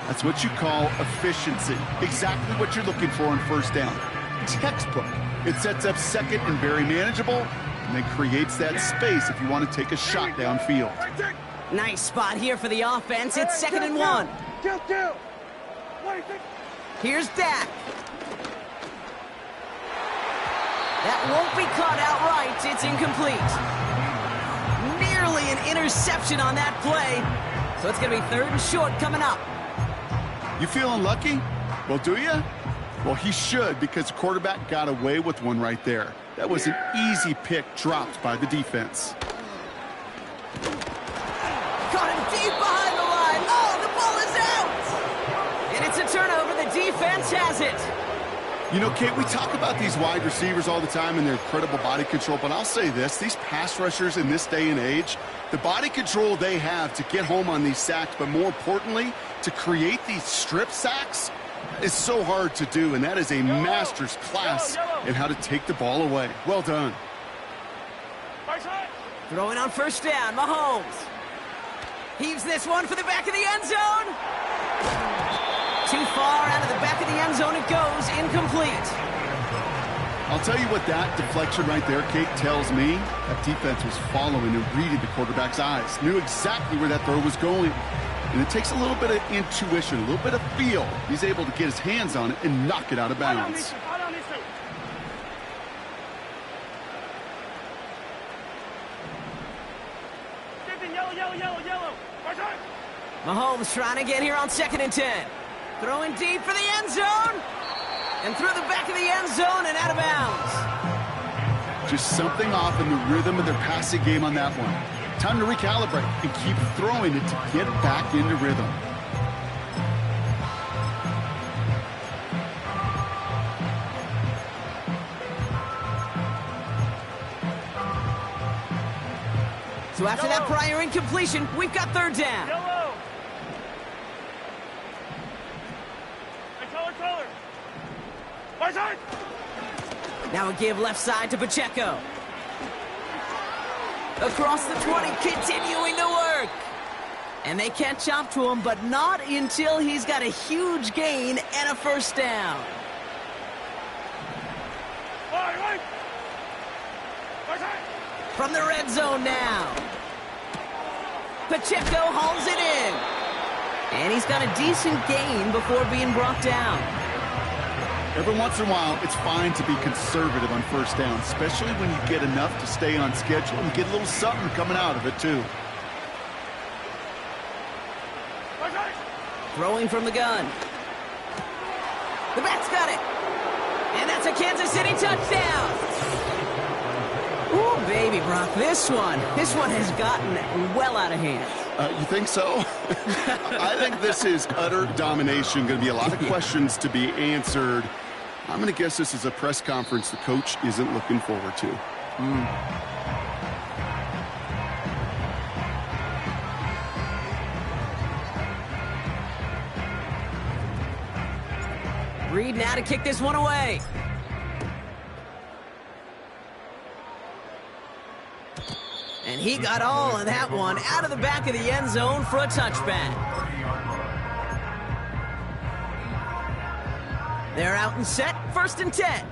S2: That's what you call efficiency. Exactly what you're looking for on 1st down. Textbook. It sets up 2nd and very manageable, and then creates that space if you want to take a shot downfield.
S1: Nice spot here for the offense. It's 2nd and 1. Here's Dak. That won't be caught outright. It's incomplete. Nearly an interception on that play. So it's going to be 3rd and short coming up.
S2: You feeling lucky? Well, do you? Well, he should, because the quarterback got away with one right there. That was an easy pick dropped by the defense.
S1: Caught him deep behind the line. Oh, the ball is out! And it's a turnover. The
S2: You know, Kate, we talk about these wide receivers all the time and their incredible body control, but I'll say this, these pass rushers in this day and age, the body control they have to get home on these sacks, but more importantly, to create these strip sacks is so hard to do, and that is a master's class in how to take the ball away. Well done.
S1: Throwing on first down, Mahomes. Heaves this one for the back of the end zone. Too far out of the back of the end zone it goes, incomplete.
S2: I'll tell you what that deflection right there, Kate, tells me. That defense was following and reading the quarterback's eyes. Knew exactly where that throw was going. And it takes a little bit of intuition, a little bit of feel. He's able to get his hands on it and knock it out of bounds.
S1: Mahomes trying to get here on 2nd and 10. Throwing deep for the end zone. And through the back of the end zone and out of bounds.
S2: Just something off in the rhythm of their passing game on that one. Time to recalibrate and keep throwing it to get back into rhythm.
S1: So after that prior incompletion, we've got 3rd down. Now a give left side to Pacheco. Across the 20, continuing to work. And they catch up to him, but not until he's got a huge gain and a first down. From the red zone now. Pacheco hauls it in. And he's got a decent gain before being brought down.
S2: Every once in a while, it's fine to be conservative on first down, especially when you get enough to stay on schedule and get a little something coming out of it, too.
S1: Throwing from the gun. The back's got it. And that's a Kansas City touchdown. Ooh, baby, Brock, this one has gotten well out of hand.
S2: You think so? I think this is utter domination. Going to be a lot of questions to be answered. I'm going to guess this is a press conference the coach isn't looking forward to.
S1: Reed now to kick this one away. And he got all of that one out of the back of the end zone for a touchback. They're out and set, 1st and 10.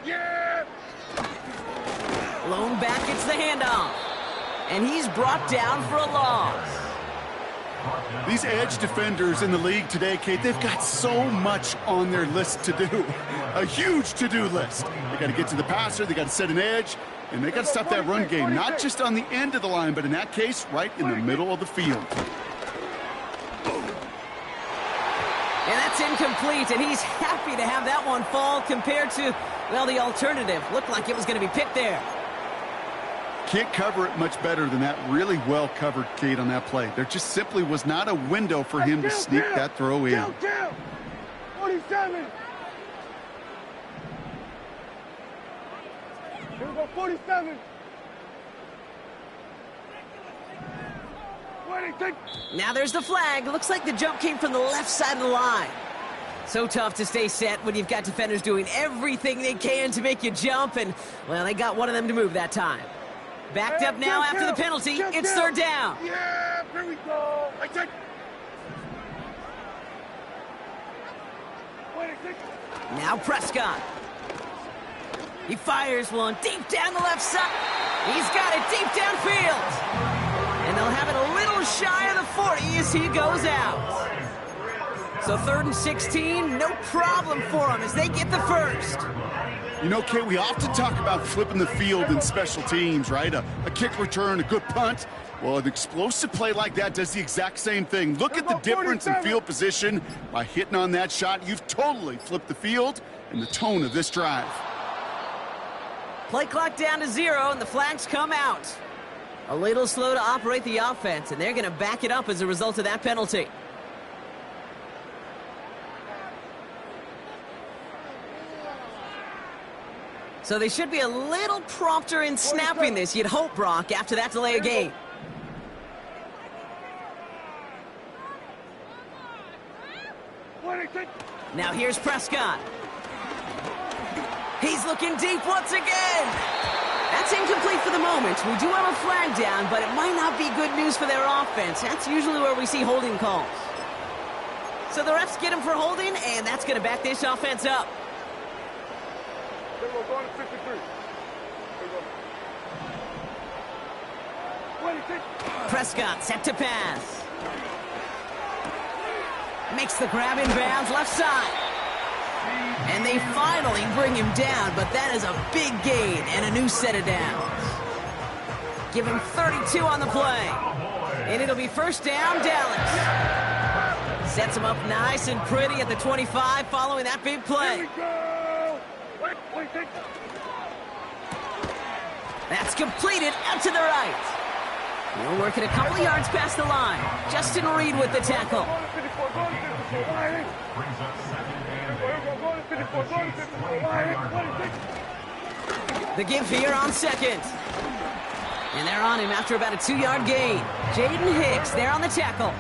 S3: Yeah!
S1: Blown back, it's the handoff. And he's brought down for a loss.
S2: These edge defenders in the league today, Kate, they've got so much on their list to do. A huge to-do list. They got to get to the passer, they got to set an edge, and they got to stop that run game, not just on the end of the line, but in that case, right in the middle of the field.
S1: And that's incomplete, and he's happy to have that one fall compared to, well, the alternative. Looked like it was going to be picked there.
S2: Can't cover it much better than that. Really well covered, Kate, on that play. There just simply was not a window for him to sneak that throw in.
S3: 47. Here we go, 47. 26.
S1: Now there's the flag. Looks like the jump came from the left side of the line. So tough to stay set when you've got defenders doing everything they can to make you jump, and, well, they got one of them to move that time. Backed up now after the penalty. It's 3rd down.
S3: Yeah, here we go. I said. 26.
S1: Now Prescott. He fires one deep down the left side. He's got it deep downfield. And they'll have it a little shy of the 40 as he goes out. So 3rd and 16, no problem for them as they get the first.
S2: You know, Kate, we often talk about flipping the field in special teams, right? A kick return, a good punt. Well, an explosive play like that does the exact same thing. Look at the difference in field position. By hitting on that shot, you've totally flipped the field and the tone of this drive.
S1: Play clock down to 0, and the flags come out. A little slow to operate the offense, and they're going to back it up as a result of that penalty. So they should be a little prompter in snapping this, you'd hope, Brock, after that delay of game. Now here's Prescott. He's looking deep once again. That's incomplete for the moment. We do have a flag down, but it might not be good news for their offense. That's usually where we see holding calls. So the refs get him for holding, and that's going to back this offense up. Prescott set to pass. Makes the grab in bounds left side. And they finally bring him down, but that is a big gain and a new set of downs. Give him 32 on the play. And it'll be first down, Dallas. Sets him up nice and pretty at the 25 following that big play. That's completed out to the right. He'll work it a couple of yards past the line. Justin Reed with the tackle. The give here on second. And they're on him after about a 2-yard gain. Jaden Hicks there on the tackle.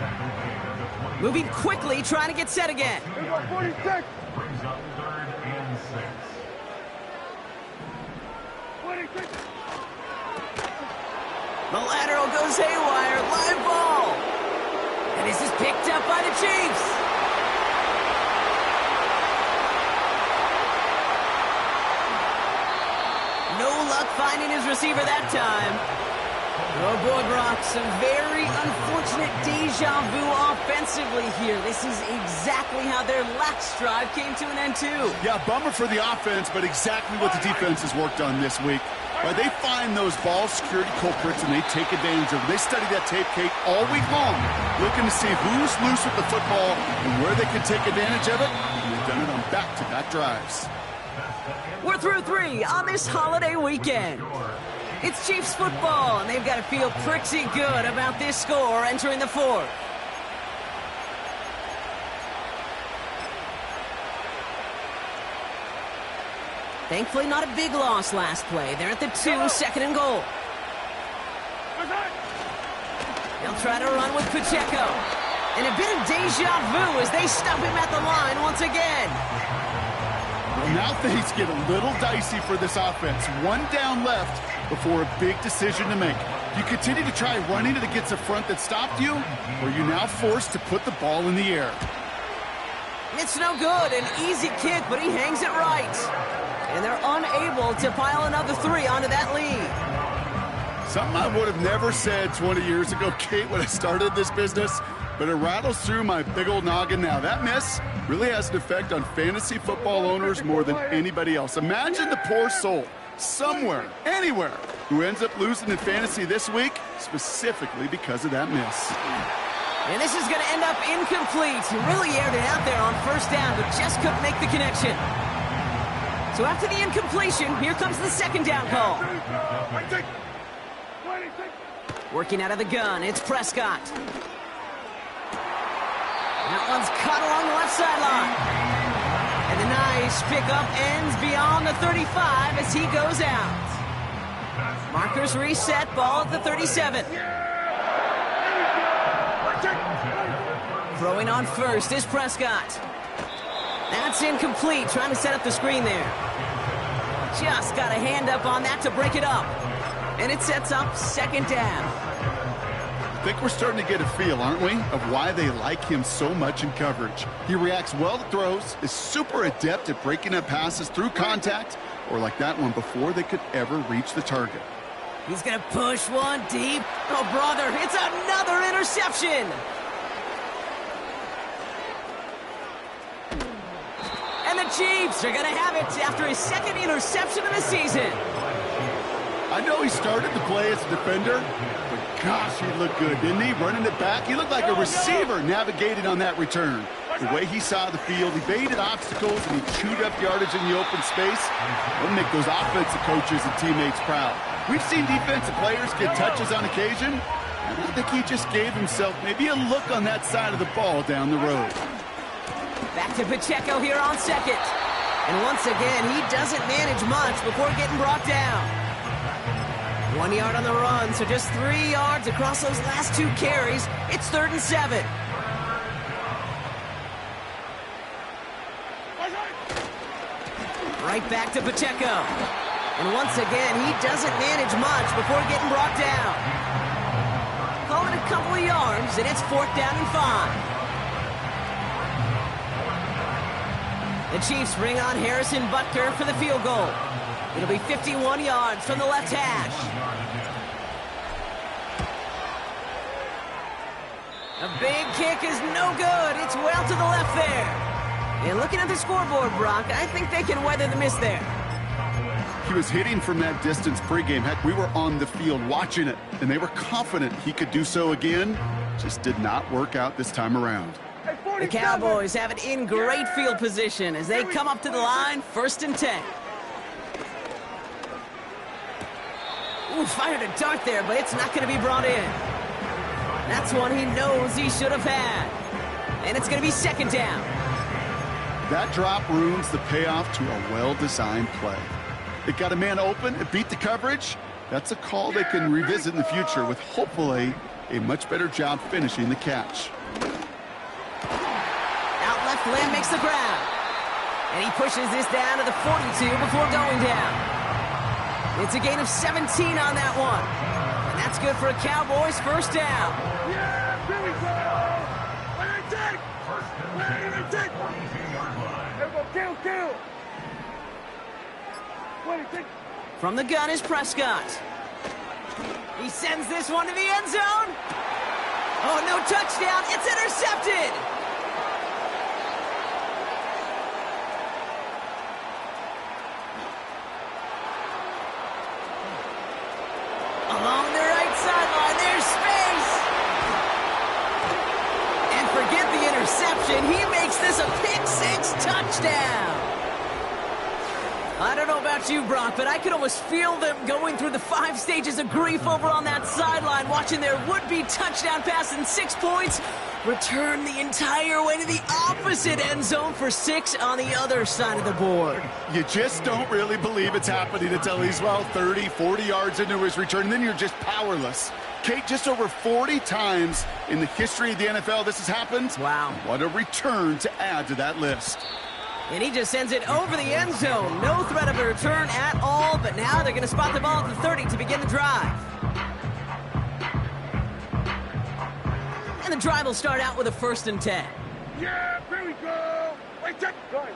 S1: Moving quickly, trying to get set again.
S4: Brings up 3rd and 6.
S1: The lateral goes haywire, live ball. And this is picked up by the Chiefs. No luck finding his receiver that time. Oh boy, Brock, some very unfortunate deja vu offensively here. This is exactly how their last drive came to an end too.
S2: Yeah, bummer for the offense, but exactly what the defense has worked on this week. Right, they find those ball security culprits and they take advantage of it. They study that tape, Kate, all week long, looking to see who's loose with the football and where they can take advantage of it. And they've done it on back-to-back drives.
S1: We're through 3 on this holiday weekend. It's Chiefs football, and they've got to feel pretty good about this score entering the 4th. Thankfully, not a big loss last play. They're at the 2, 2nd and goal. They'll try to run with Pacheco. And a bit of deja vu as they stop him at the line once again.
S2: Well, now things get a little dicey for this offense. 1 down left before a big decision to make. You continue to try running it against a front that stopped you, or are you now forced to put the ball in the air?
S1: It's no good. An easy kick, but he hangs it right. And they're unable to pile another 3 onto that lead.
S2: Something I would have never said 20 years ago, Kate, when I started this business, but it rattles through my big old noggin now. That miss really has an effect on fantasy football owners more than anybody else. Imagine the poor soul somewhere, anywhere, who ends up losing in fantasy this week, specifically because of that miss.
S1: And this is going to end up incomplete. He really aired it out there on first down, but just couldn't make the connection. So after the incompletion, here comes the 2nd down call. Working out of the gun, it's Prescott. That one's caught along the left sideline. And the nice pickup ends beyond the 35 as he goes out. Markers reset, ball at the 37. Throwing on first is Prescott. That's incomplete, trying to set up the screen there. Just got a hand up on that to break it up. And it sets up 2nd down.
S2: I think we're starting to get a feel, aren't we, of why they like him so much in coverage. He reacts well to throws, is super adept at breaking up passes through contact, or like that one before they could ever reach the target.
S1: He's going to push one deep. Oh, brother, it's another interception. And the Chiefs are going to have it after his 2nd interception of the season.
S2: I know he started to play as a defender, but gosh, he looked good, didn't he? Running it back, he looked like a receiver navigating on that return. The way he saw the field, he evaded obstacles, and he chewed up yardage in the open space. It'll make those offensive coaches and teammates proud. We've seen defensive players get touches on occasion, and I think he just gave himself maybe a look on that side of the ball down the road.
S1: Back to Pacheco here on 2nd. And once again, he doesn't manage much before getting brought down. 1 yard on the run, so just 3 yards across those last 2 carries. It's 3rd and 7. Right back to Pacheco. And once again, he doesn't manage much before getting brought down. Call it a couple of yards, and it's 4th down and 5. The Chiefs bring on Harrison Butker for the field goal. It'll be 51 yards from the left hash. A big kick is no good. It's well to the left there. And looking at the scoreboard, Brock, I think they can weather the miss there.
S2: He was hitting from that distance pregame. Heck, we were on the field watching it, and they were confident he could do so again. Just did not work out this time around.
S1: The Cowboys have it in great field position as they come up to the line, 1st and 10. Ooh, fired a dart there, but it's not going to be brought in. That's one he knows he should have had. And it's going to be 2nd down.
S2: That drop ruins the payoff to a well-designed play. It got a man open, it beat the coverage. That's a call they can revisit in the future with hopefully a much better job finishing the catch.
S1: Out left limb makes the grab. And he pushes this down to the 42 before going down. It's a gain of 17 on that one. And that's good for a Cowboys 1st down.
S3: Yeah, here we go. What did it take? What did it take? There we go, kill. What did it take?
S1: From the gun is Prescott. He sends this one to the end zone. Oh, no touchdown. It's intercepted. Along the right sideline, there's space. And forget the interception. He makes this a pick-6 touchdown. I don't know about you, Brock, but I could almost feel them going through the 5 stages of grief over on that sideline, watching their would-be touchdown pass in 6 points return the entire way to the opposite end zone for 6 on the other side of the board.
S2: You just don't really believe it's happening until he's, 30, 40 yards into his return, and then you're just powerless. Kate, just over 40 times in the history of the NFL this has happened.
S1: Wow.
S2: What a return to add to that list.
S1: And he just sends it over the end zone. No threat of a return at all, but now they're going to spot the ball at the 30 to begin the drive. And the drive will start out with a 1st and 10.
S3: Yeah, here we go. Wait, check. Gun.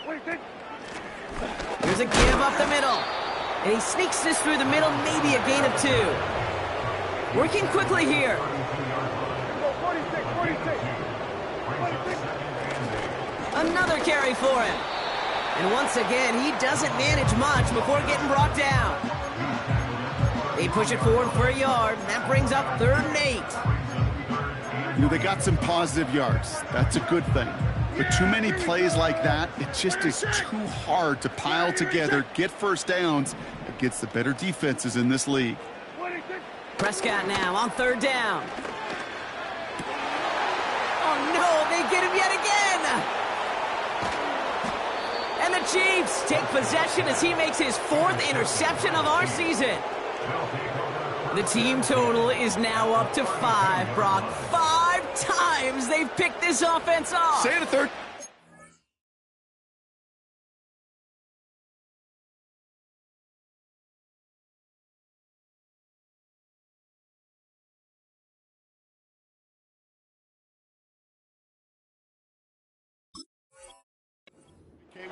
S3: What do you think?
S1: Here's a give up the middle. And he sneaks this through the middle, maybe a gain of 2. Working quickly here.
S3: 46.
S1: Another carry for him. And once again, he doesn't manage much before getting brought down. They push it forward for a yard, and that brings up 3rd and 8.
S2: They got some positive yards. That's a good thing. But too many plays like that, it just is too hard to pile together, get 1st downs against the better defenses in this league.
S1: Prescott now on 3rd down. Oh, no, they get him yet again. And the Chiefs take possession as he makes his 4th interception of our season. The team total is now up to 5, Brock. 5 times they've picked this offense off.
S2: Say it a third.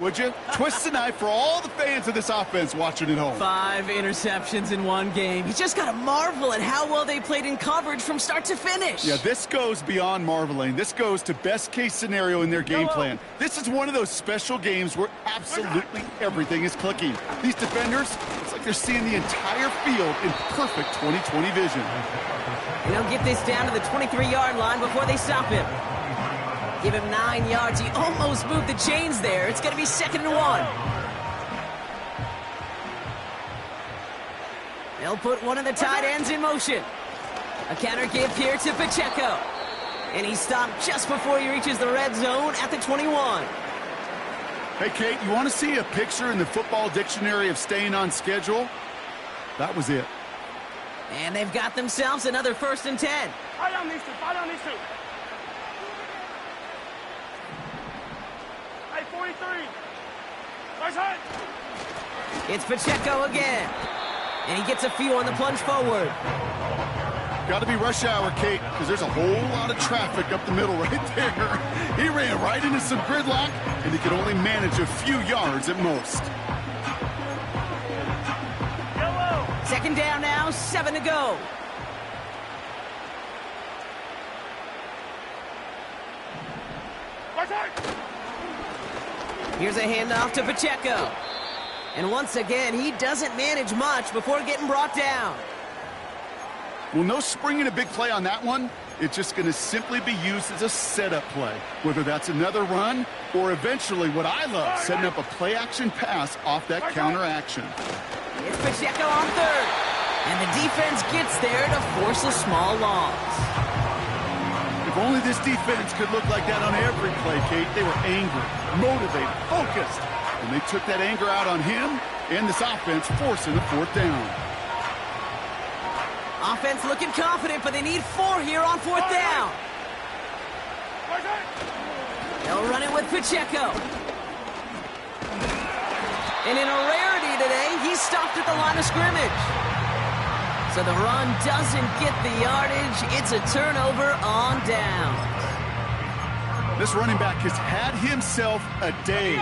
S2: Would you? Twist the knife for all the fans of this offense watching at home.
S1: 5 interceptions in one game. You just got to marvel at how well they played in coverage from start to finish.
S2: Yeah, this goes beyond marveling. This goes to best-case scenario in their game plan. This is one of those special games where absolutely everything is clicking. These defenders, it's like they're seeing the entire field in perfect 20/20 vision.
S1: And they'll get this down to the 23-yard line before they stop him. Give him 9 yards. He almost moved the chains there. It's going to be 2nd and 1. They'll put one of the tight ends in motion. A counter give here to Pacheco. And he stopped just before he reaches the red zone at the 21.
S2: Hey, Kate, you want to see a picture in the football dictionary of staying on schedule? That was it.
S1: And they've got themselves another 1st and 10.
S3: Fire down these two. Fire down these two. Hey, 43. Nice hit.
S1: It's Pacheco again. And he gets a few on the plunge forward.
S2: Got to be rush hour, Kate, because there's a whole lot of traffic up the middle right there. He ran right into some gridlock, and he could only manage a few yards at most.
S3: Yellow.
S1: 2nd down now, 7 to go.
S3: Nice hit.
S1: Here's a handoff to Pacheco. And once again, he doesn't manage much before getting brought down.
S2: Well, no springing a big play on that one. It's just going to simply be used as a setup play, whether that's another run or eventually what I love, setting up a play-action pass off that counter action.
S1: It's Pacheco on 3rd. And the defense gets there to force a small loss.
S2: If only this defense could look like that on every play, Kate. They were angry, motivated, focused. And they took that anger out on him and this offense, forcing the 4th down.
S1: Offense looking confident, but they need 4 here on 4th down. They'll run it with Pacheco. And in a rarity today, he's stopped at the line of scrimmage. So the run doesn't get the yardage. It's a turnover on downs.
S2: This running back has had himself a day,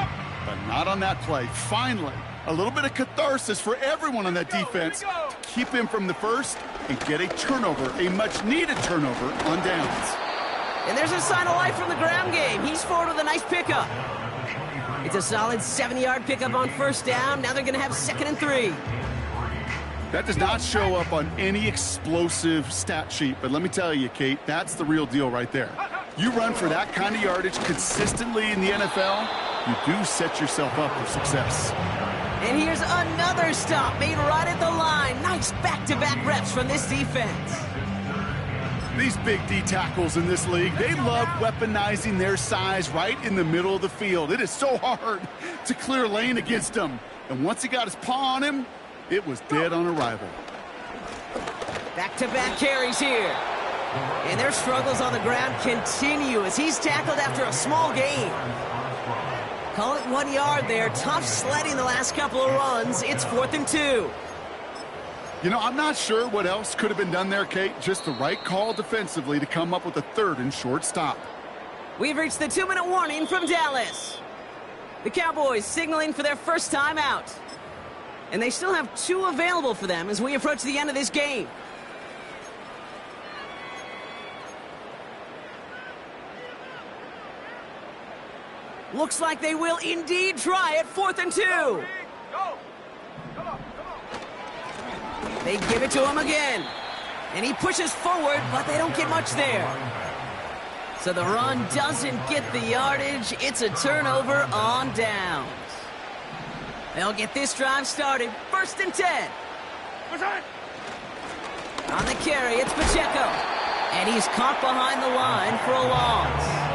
S2: but not on that play. Finally, a little bit of catharsis for everyone on that defense to keep him from the first and get a turnover, a much-needed turnover on downs.
S1: And there's a sign of life from the ground game. He's forward with a nice pickup. It's a solid 7-yard pickup on 1st down. Now they're going to have 2nd and 3.
S2: That does not show up on any explosive stat sheet, but let me tell you, Kate, that's the real deal right there. You run for that kind of yardage consistently in the NFL, you do set yourself up for success.
S1: And here's another stop made right at the line. Nice back-to-back reps from this defense.
S2: These big D tackles in this league, they love weaponizing their size right in the middle of the field. It is so hard to clear lane against them. And once he got his paw on him, it was dead on arrival.
S1: Back-to-back carries here. And their struggles on the ground continue as he's tackled after a small gain. Call it 1 yard there. Tough sledding the last couple of runs. It's 4th and 2.
S2: You know, I'm not sure what else could have been done there, Kate. Just the right call defensively to come up with a 3rd and short stop.
S1: We've reached the 2-minute warning from Dallas. The Cowboys signaling for their first time out. And they still have 2 available for them as we approach the end of this game. Looks like they will indeed try it. 4th and 2.
S3: Go. Come on.
S1: They give it to him again. And he pushes forward, but they don't get much there. So the run doesn't get the yardage. It's a turnover on downs. They'll get this drive started. 1st and 10. On the carry, it's Pacheco. And he's caught behind the line for a loss.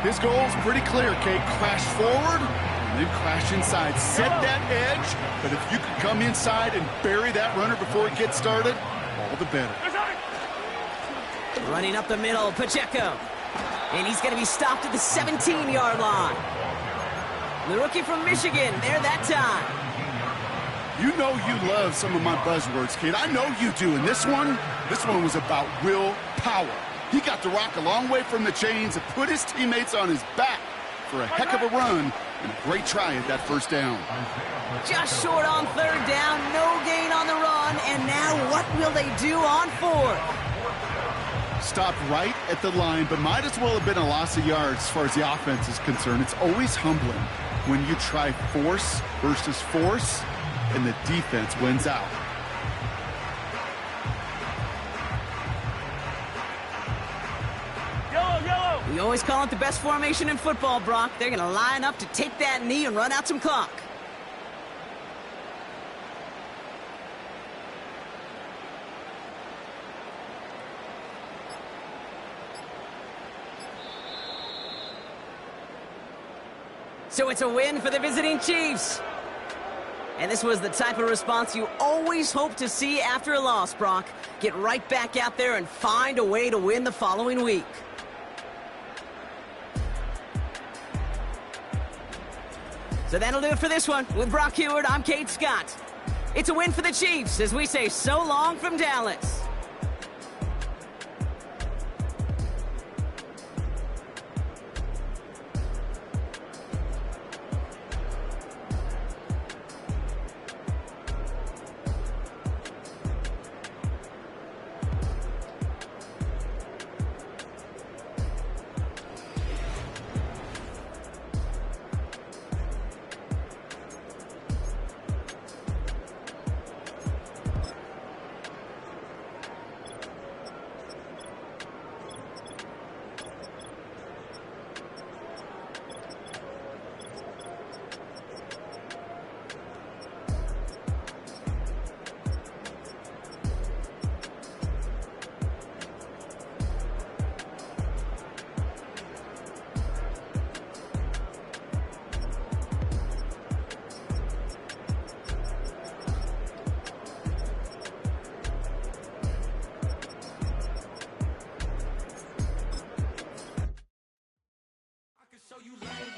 S2: His goal is pretty clear, Kate. Crash forward and then crash inside. Set that edge, but if you could come inside and bury that runner before it gets started, all the better.
S1: Running up the middle, Pacheco. And he's going to be stopped at the 17-yard line. The rookie from Michigan, there that time.
S2: You know you love some of my buzzwords, kid. I know you do. And this one was about will power. He got the rock a long way from the chains and put his teammates on his back for a heck of a run and a great try at that 1st down.
S1: Just short on 3rd down, no gain on the run, and now what will they do on 4th?
S2: Stopped right at the line, but might as well have been a loss of yards as far as the offense is concerned. It's always humbling when you try force versus force and the defense wins out.
S3: Yellow.
S1: We always call it the best formation in football, Brock. They're going to line up to take that knee and run out some clock. So it's a win for the visiting Chiefs. And this was the type of response you always hope to see after a loss, Brock. Get right back out there and find a way to win the following week. So that'll do it for this one. With Brock Heward, I'm Kate Scott. It's a win for the Chiefs as we say so long from Dallas.